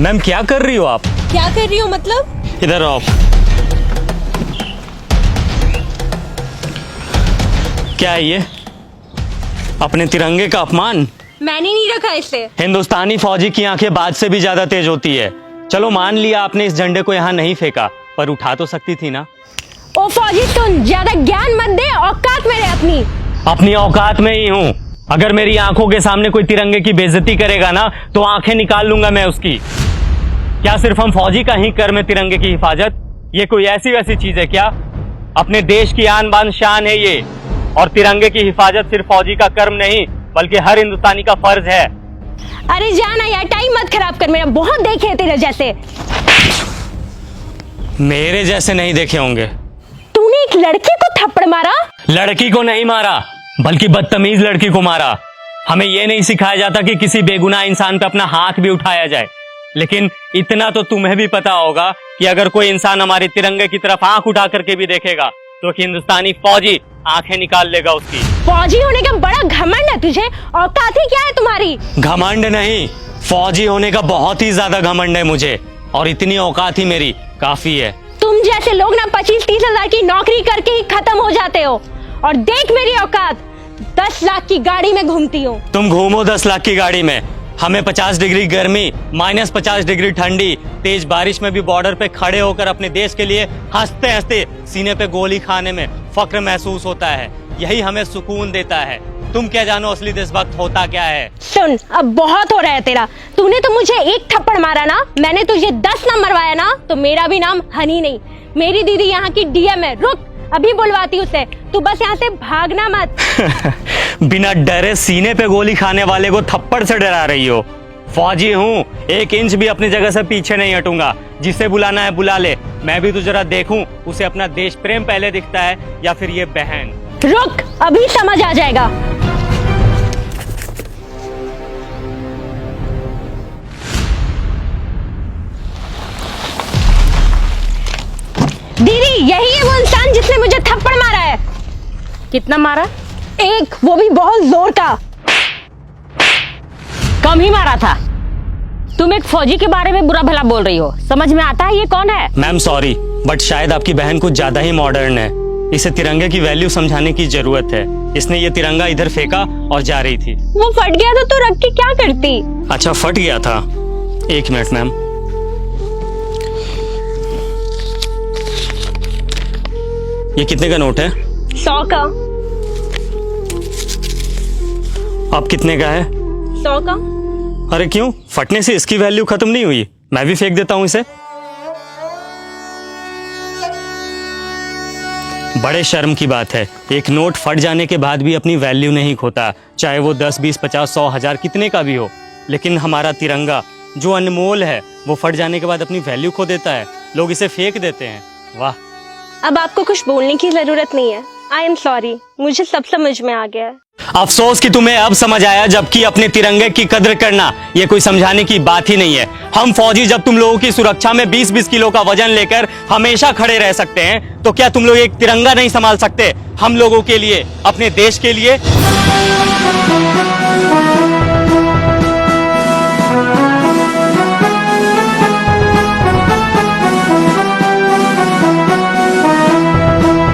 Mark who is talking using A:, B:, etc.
A: Ma'am क्या कर रही हो आप?
B: क्या कर रही हो मतलब?
A: इधर आओ। क्या है ये? अपने तिरंगे का अपमान।
B: मैंने नहीं रखा इसे।
A: हिंदुस्तानी फौजी की आंखें बाज से भी ज्यादा तेज होती है। चलो मान लिया आपने इस झंडे को यहाँ नहीं फेंका, पर उठा तो सकती थी ना।
B: ओ फौजी तुम ज्यादा ज्ञान मत दे, औकात में रहे
A: अपनी औकात में ही हूँ। अगर मेरी आंखों के सामने कोई तिरंगे की बेइज्जती करेगा ना तो आंखें निकाल लूंगा मैं उसकी। क्या सिर्फ हम फौजी का ही कर्म है तिरंगे की हिफाजत? ये कोई ऐसी वैसी चीज है क्या? अपने देश की आन बान शान है ये, और तिरंगे की हिफाजत सिर्फ फौजी का कर्म नहीं बल्कि हर हिंदुस्तानी का फर्ज है।
B: अरे जाना यार, टाइम मत खराब कर मेरा, बहुत देखे हैं तेरे जैसे।
A: मेरे जैसे नहीं देखे होंगे।
B: तूने एक लड़की को थप्पड़ मारा?
A: लड़की को नहीं मारा बल्कि बदतमीज लड़की को मारा। हमें यह नहीं सिखाया जाता कि किसी बेगुनाह इंसान पे अपना हाथ भी उठाया जाए, लेकिन इतना तो तुम्हें भी पता होगा कि अगर कोई इंसान हमारे तिरंगे की तरफ आंख उठा करके भी देखेगा तो हिंदुस्तानी फौजी आंखें निकाल लेगा उसकी।
B: फौजी होने का बड़ा घमंड है तुझे, औकात ही क्या है तुम्हारी?
A: घमंड नहीं, फौजी होने का बहुत ही ज्यादा घमंड है मुझे, और इतनी औकात ही मेरी काफी है।
B: तुम जैसे लोग ना 25-30 हजार की नौकरी करके ही खत्म हो जाते हो, और देख मेरी औकात, 10 लाख की गाड़ी में घूमती हूँ।
A: तुम घूमो 10 लाख की गाड़ी में, हमें 50 डिग्री गर्मी, -50 डिग्री ठंडी, तेज बारिश में भी बॉर्डर पे खड़े होकर अपने देश के लिए हंसते हंसते सीने पे गोली खाने में फक्र महसूस होता है। यही हमें सुकून देता है। तुम क्या जानो असली देशभक्त होता क्या है?
B: सुन, अब बहुत हो रहा है तेरा। तूने तो मुझे एक थप्पड़ मारा ना, मैंने तुझे 10 ना मरवाया ना तो मेरा भी नाम हनी नहीं। मेरी दीदी यहाँ की डीएम है, रुक अभी बुलवाती उसे। तू बस यहाँ से भागना मत।
A: बिना डरे सीने पे गोली खाने वाले को थप्पड़ से डरा रही हो? फौजी हूँ, 1 इंच भी अपनी जगह से पीछे नहीं हटूंगा। जिसे बुलाना है बुला ले, मैं भी तो जरा देखूं उसे अपना देश प्रेम पहले दिखता है या फिर ये बहन।
B: रुक, अभी समझ आ जाएगा। दीदी, यही है वो इंसान जिसने मुझे थप्पड़ मारा है।
C: कितना मारा?
B: एक, वो भी बहुत जोर का।
C: कम ही मारा था। तुम एक फौजी के बारे में बुरा भला बोल रही हो, समझ में आता है ये कौन है?
A: मैम सॉरी, बट शायद आपकी बहन कुछ ज्यादा ही मॉडर्न है। इसे तिरंगे की वैल्यू समझाने की जरूरत है। इसने ये तिरंगा इधर फेंका और जा रही थी।
B: वो फट गया तो तू रख के क्या करती?
A: अच्छा फट गया था, 1 मिनट मैम। ये कितने का नोट है?
B: 100 का।
A: अब कितने का है?
B: 100 का।
A: अरे क्यों, फटने से इसकी वैल्यू खत्म नहीं हुई? मैं भी फेंक देता हूं इसे। बड़े शर्म की बात है, एक नोट फट जाने के बाद भी अपनी वैल्यू नहीं खोता, चाहे वो 10, 20, 50, 100, 1000 कितने का भी हो। लेकिन हमारा तिरंगा जो अनमोल है वो फट जाने के बाद अपनी वैल्यू खो देता है। लोग इसे फेंक देते हैं। वाह।
B: अब आपको कुछ बोलने की जरूरत नहीं है। आई एम सॉरी, मुझे सब समझ में आ गया है।
A: अफसोस कि तुम्हें अब समझ आया, जबकि अपने तिरंगे की कद्र करना ये कोई समझाने की बात ही नहीं है। हम फौजी जब तुम लोगों की सुरक्षा में 20-20 किलो का वजन लेकर हमेशा खड़े रह सकते हैं, तो क्या तुम लोग एक तिरंगा नहीं संभाल सकते हम लोगों के लिए, अपने देश के लिए?